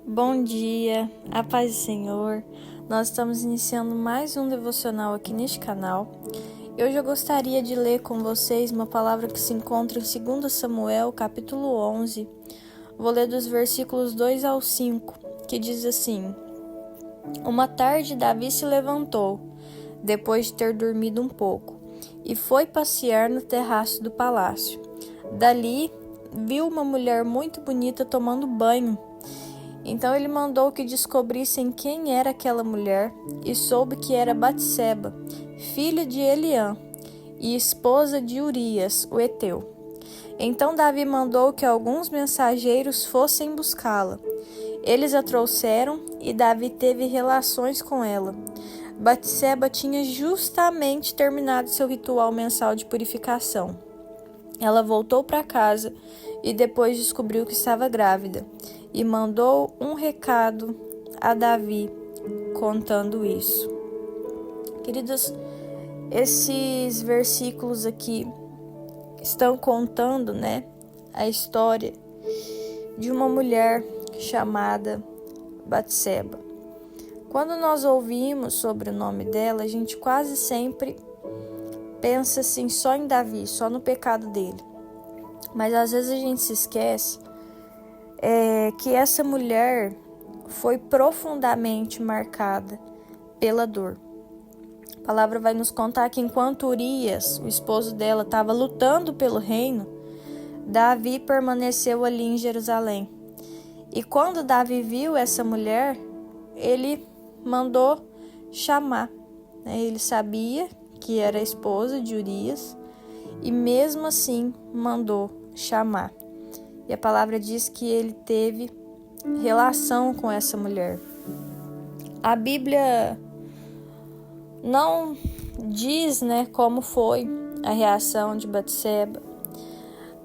Bom dia, a paz do Senhor. Nós estamos iniciando mais um devocional aqui neste canal. Hoje eu gostaria de ler com vocês uma palavra que se encontra em 2 Samuel, capítulo 11. Vou ler dos versículos 2 ao 5, que diz assim: Uma tarde Davi se levantou, depois de ter dormido um pouco, e foi passear no terraço do palácio. Dali, viu uma mulher muito bonita tomando banho. Então ele mandou que descobrissem quem era aquela mulher e soube que era Batseba, filha de Eliã e esposa de Urias, o heteu. Então Davi mandou que alguns mensageiros fossem buscá-la. Eles a trouxeram e Davi teve relações com ela. Batseba tinha justamente terminado seu ritual mensal de purificação. Ela voltou para casa e depois descobriu que estava grávida e mandou um recado a Davi contando isso. Queridos, esses versículos aqui estão contando, a história de uma mulher chamada Batseba. Quando nós ouvimos sobre o nome dela, a gente quase sempre pensa assim só em Davi, só no pecado dele. Mas às vezes a gente se esquece que essa mulher foi profundamente marcada pela dor. A palavra vai nos contar que enquanto Urias, o esposo dela, estava lutando pelo reino, Davi permaneceu ali em Jerusalém. E quando Davi viu essa mulher, ele mandou chamar. Ele sabia que era a esposa de Urias e mesmo assim mandou chamar. E a palavra diz que ele teve relação com essa mulher. A Bíblia não diz, como foi a reação de Batseba.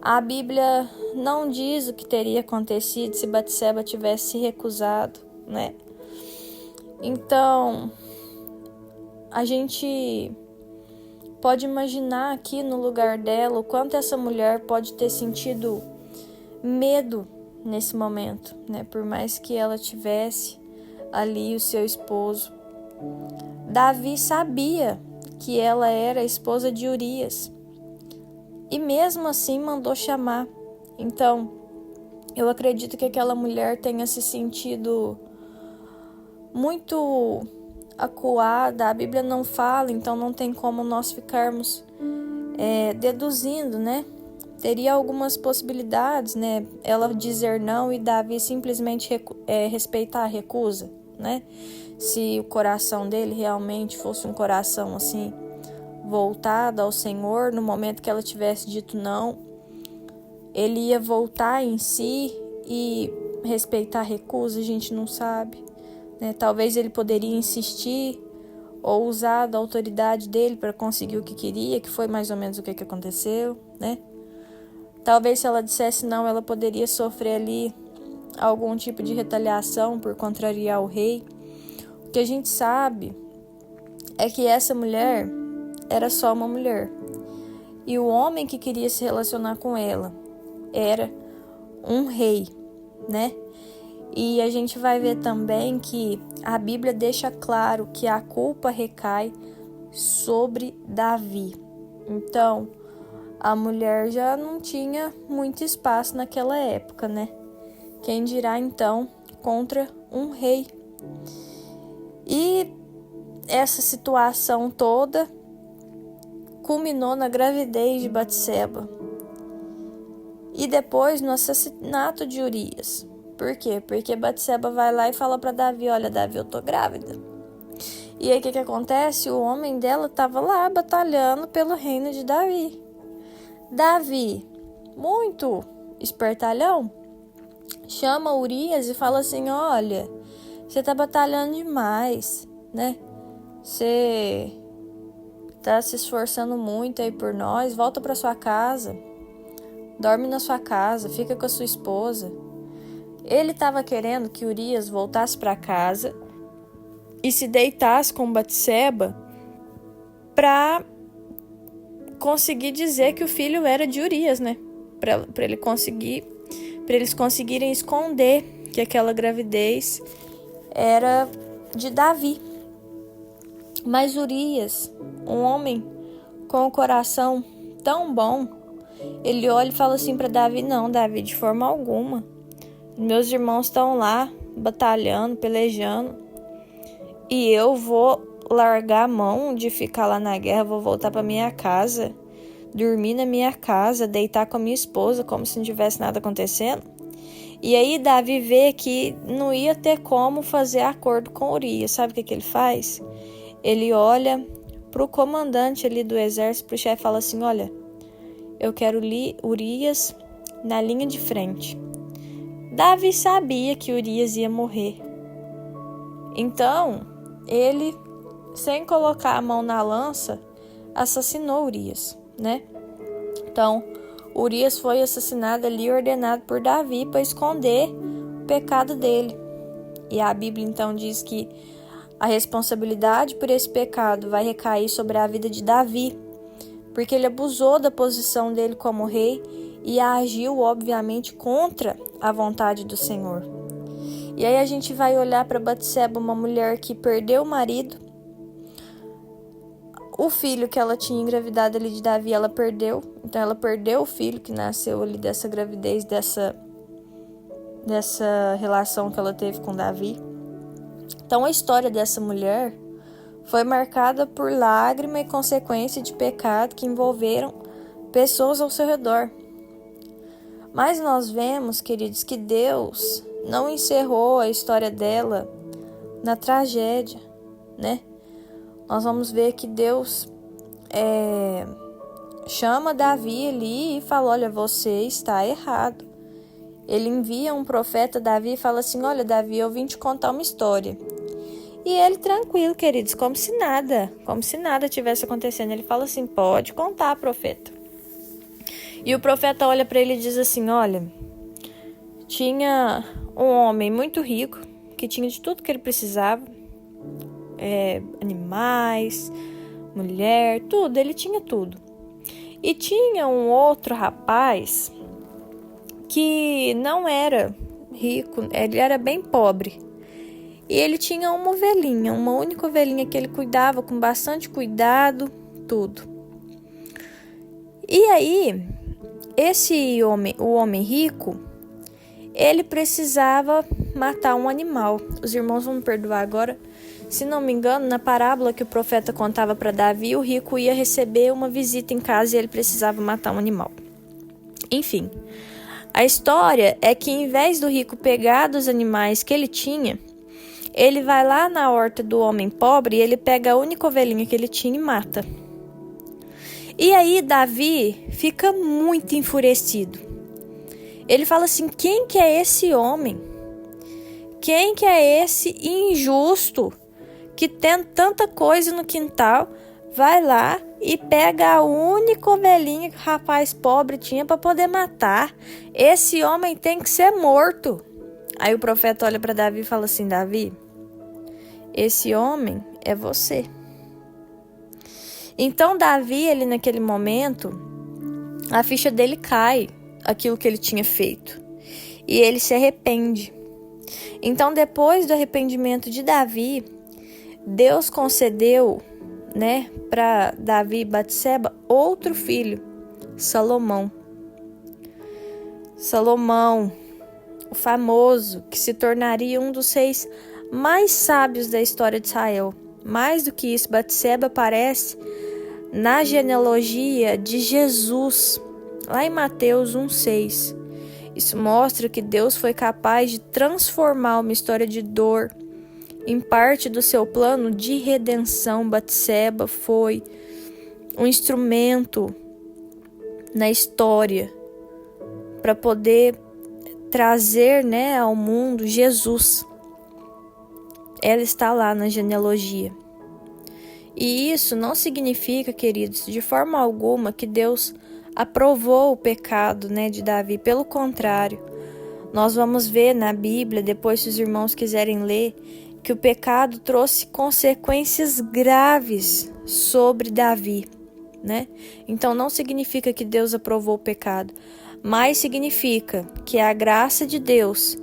A Bíblia não diz o que teria acontecido se Batseba tivesse se recusado, Então, a gente pode imaginar aqui no lugar dela o quanto essa mulher pode ter sentido medo nesse momento, Por mais que ela tivesse ali o seu esposo. Davi sabia que ela era a esposa de Urias e mesmo assim mandou chamar. Então, eu acredito que aquela mulher tenha se sentido muito acuada. A Bíblia não fala, então não tem como nós ficarmos deduzindo, Teria algumas possibilidades, Ela dizer não e Davi simplesmente respeitar a recusa, Se o coração dele realmente fosse um coração assim, voltado ao Senhor, no momento que ela tivesse dito não, ele ia voltar em si e respeitar a recusa, a gente não sabe, Talvez ele poderia insistir ou usar da autoridade dele para conseguir o que queria, que foi mais ou menos o que aconteceu, Talvez se ela dissesse não, ela poderia sofrer ali algum tipo de retaliação por contrariar o rei. O que a gente sabe é que essa mulher era só uma mulher. E o homem que queria se relacionar com ela era um rei, E a gente vai ver também que a Bíblia deixa claro que a culpa recai sobre Davi. Então, a mulher já não tinha muito espaço naquela época, Quem dirá então contra um rei? E essa situação toda culminou na gravidez de Batseba e depois no assassinato de Urias. Por quê? Porque Batseba vai lá e fala para Davi: olha, Davi, eu tô grávida. E aí o que acontece? O homem dela estava lá batalhando pelo reino de Davi. Davi, muito espertalhão, chama Urias e fala assim: olha, você tá batalhando demais, Você tá se esforçando muito aí por nós, volta para sua casa, dorme na sua casa, fica com a sua esposa. Ele estava querendo que Urias voltasse para casa e se deitasse com Batseba para conseguir dizer que o filho era de Urias, para eles conseguirem esconder que aquela gravidez era de Davi. Mas Urias, um homem com o coração tão bom, ele olha e fala assim para Davi: não, Davi, de forma alguma. Meus irmãos estão lá batalhando, pelejando, e eu vou largar a mão de ficar lá na guerra, vou voltar para minha casa, dormir na minha casa, deitar com a minha esposa como se não tivesse nada acontecendo. E aí Davi vê que não ia ter como fazer acordo com Urias. Sabe o que ele faz? Ele olha para o comandante ali do exército, para o chefe, e fala assim: olha, eu quero Urias na linha de frente. Davi sabia que Urias ia morrer. Então, ele, sem colocar a mão na lança, assassinou Urias, né? Então, Urias foi assassinado ali, ordenado por Davi para esconder o pecado dele. E a Bíblia então diz que a responsabilidade por esse pecado vai recair sobre a vida de Davi, porque ele abusou da posição dele como rei e agiu, obviamente, contra a vontade do Senhor. E aí a gente vai olhar para Batseba, uma mulher que perdeu o marido. O filho que ela tinha engravidado ali de Davi, ela perdeu. Então ela perdeu o filho que nasceu ali dessa gravidez, dessa relação que ela teve com Davi. Então a história dessa mulher foi marcada por lágrima e consequência de pecado que envolveram pessoas ao seu redor. Mas nós vemos, queridos, que Deus não encerrou a história dela na tragédia, né? Nós vamos ver que Deus chama Davi ali e fala: olha, você está errado. Ele envia um profeta, Davi, e fala assim: olha, Davi, eu vim te contar uma história. E ele tranquilo, queridos, como se nada tivesse acontecendo. Ele fala assim: pode contar, profeta. E o profeta olha para ele e diz assim: olha, tinha um homem muito rico, que tinha de tudo que ele precisava, animais, mulher, tudo, ele tinha tudo. E tinha um outro rapaz que não era rico, ele era bem pobre. E ele tinha uma ovelhinha, uma única ovelhinha que ele cuidava com bastante cuidado, tudo. E aí, o homem rico, ele precisava matar um animal. Os irmãos vão me perdoar agora. Se não me engano, na parábola que o profeta contava para Davi, o rico ia receber uma visita em casa e ele precisava matar um animal. Enfim, a história é que em vez do rico pegar dos animais que ele tinha, ele vai lá na horta do homem pobre e ele pega a única ovelhinha que ele tinha e mata. E aí Davi fica muito enfurecido. Ele fala assim: quem que é esse homem? Quem que é esse injusto que tem tanta coisa no quintal, vai lá e pega a única ovelhinha que o rapaz pobre tinha para poder matar? Esse homem tem que ser morto. Aí o profeta olha para Davi e fala assim: Davi, esse homem é você. Então Davi, ele naquele momento, a ficha dele cai, aquilo que ele tinha feito, e ele se arrepende. Então, depois do arrependimento de Davi, Deus concedeu, né, para Davi e Batseba outro filho, Salomão. Salomão, o famoso, que se tornaria um dos reis mais sábios da história de Israel. Mais do que isso, Batseba aparece na genealogia de Jesus, lá em Mateus 1,6. Isso mostra que Deus foi capaz de transformar uma história de dor em parte do seu plano de redenção. Batseba foi um instrumento na história para poder trazer, né, ao mundo Jesus. Ela está lá na genealogia. E isso não significa, queridos, de forma alguma que Deus aprovou o pecado, né, de Davi. Pelo contrário, nós vamos ver na Bíblia, depois se os irmãos quiserem ler, que o pecado trouxe consequências graves sobre Davi, né? Então não significa que Deus aprovou o pecado, mas significa que a graça de Deus,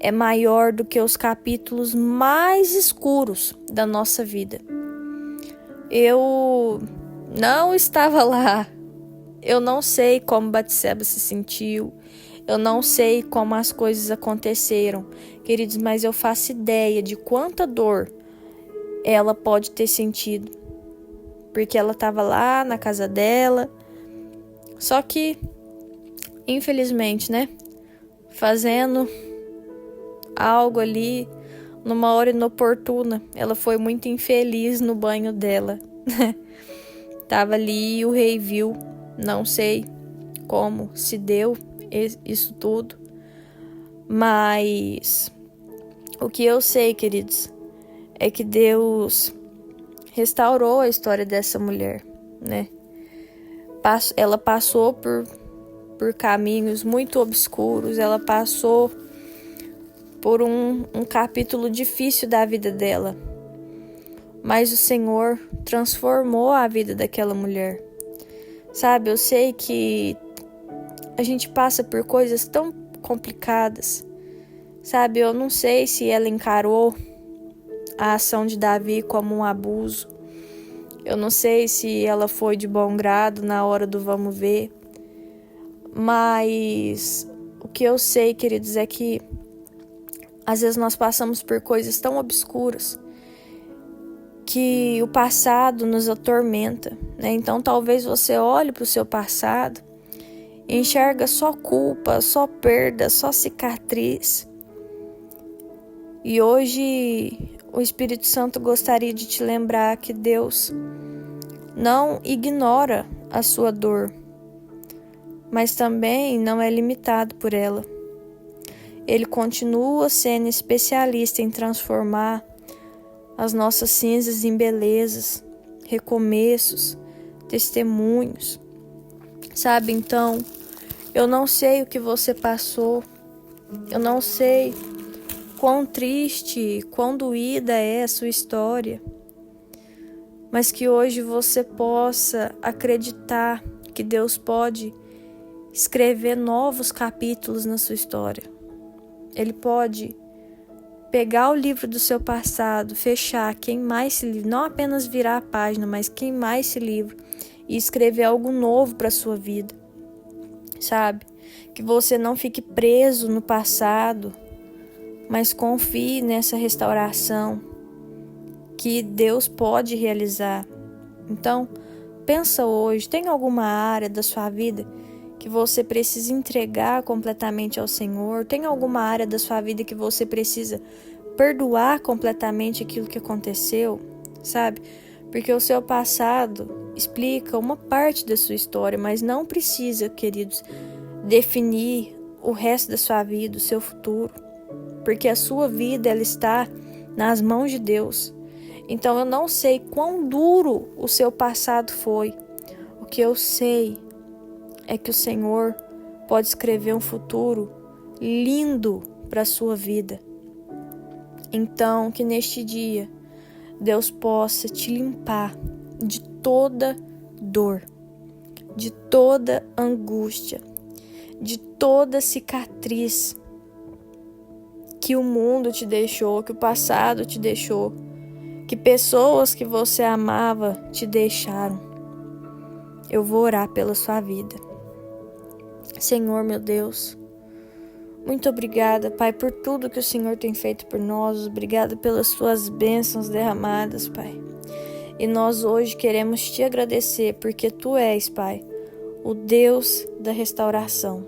é maior do que os capítulos mais escuros da nossa vida. Eu não estava lá. Eu não sei como Batseba se sentiu. Eu não sei como as coisas aconteceram, queridos, mas eu faço ideia de quanta dor ela pode ter sentido. Porque ela estava lá na casa dela. Só que, infelizmente, né? Fazendo algo ali numa hora inoportuna. Ela foi muito infeliz no banho dela. Tava ali e o rei viu. Não sei como se deu isso tudo. Mas o que eu sei, queridos, é que Deus restaurou a história dessa mulher, né? Ela passou por caminhos muito obscuros. Ela passou por um capítulo difícil da vida dela. Mas o Senhor transformou a vida daquela mulher. Sabe, eu sei que a gente passa por coisas tão complicadas. Sabe, eu não sei se ela encarou a ação de Davi como um abuso. Eu não sei se ela foi de bom grado na hora do vamos ver. Mas o que eu sei, queridos, é que às vezes nós passamos por coisas tão obscuras que o passado nos atormenta, né? Então talvez você olhe para o seu passado e enxerga só culpa, só perda, só cicatriz. E hoje o Espírito Santo gostaria de te lembrar que Deus não ignora a sua dor, mas também não é limitado por ela. Ele continua sendo especialista em transformar as nossas cinzas em belezas, recomeços, testemunhos. Sabe, então, eu não sei o que você passou, eu não sei quão triste, quão doída é a sua história, mas que hoje você possa acreditar que Deus pode escrever novos capítulos na sua história. Ele pode pegar o livro do seu passado, fechar, queimar esse livro, não apenas virar a página, mas queimar esse livro e escrever algo novo para a sua vida, sabe? Que você não fique preso no passado, mas confie nessa restauração que Deus pode realizar. Então, pensa hoje, tem alguma área da sua vida que você precisa entregar completamente ao Senhor? Tem alguma área da sua vida que você precisa perdoar completamente aquilo que aconteceu, sabe? Porque o seu passado explica uma parte da sua história, mas não precisa, queridos, definir o resto da sua vida, o seu futuro. Porque a sua vida, ela está nas mãos de Deus. Então eu não sei quão duro o seu passado foi. O que eu sei é que o Senhor pode escrever um futuro lindo para a sua vida. Então, que neste dia Deus possa te limpar de toda dor, de toda angústia, de toda cicatriz que o mundo te deixou, que o passado te deixou, que pessoas que você amava te deixaram. Eu vou orar pela sua vida. Senhor, meu Deus, muito obrigada, Pai, por tudo que o Senhor tem feito por nós. Obrigada pelas suas bênçãos derramadas, Pai. E nós hoje queremos te agradecer porque Tu és, Pai, o Deus da restauração.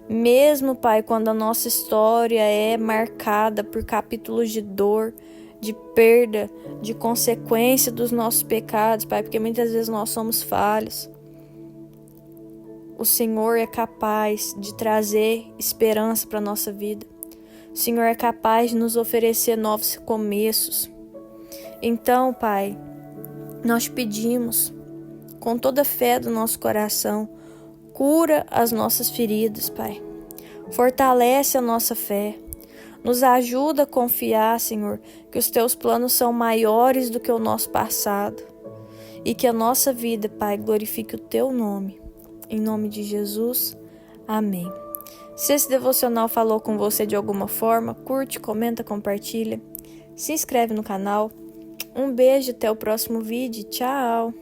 Mesmo, Pai, quando a nossa história é marcada por capítulos de dor, de perda, de consequência dos nossos pecados, Pai, porque muitas vezes nós somos falhos. O Senhor é capaz de trazer esperança para a nossa vida. O Senhor é capaz de nos oferecer novos começos. Então, Pai, nós pedimos, com toda a fé do nosso coração, cura as nossas feridas, Pai. Fortalece a nossa fé. Nos ajuda a confiar, Senhor, que os Teus planos são maiores do que o nosso passado. E que a nossa vida, Pai, glorifique o Teu nome. Em nome de Jesus, amém. Se esse devocional falou com você de alguma forma, curte, comenta, compartilha. Se inscreve no canal. Um beijo, até o próximo vídeo. Tchau!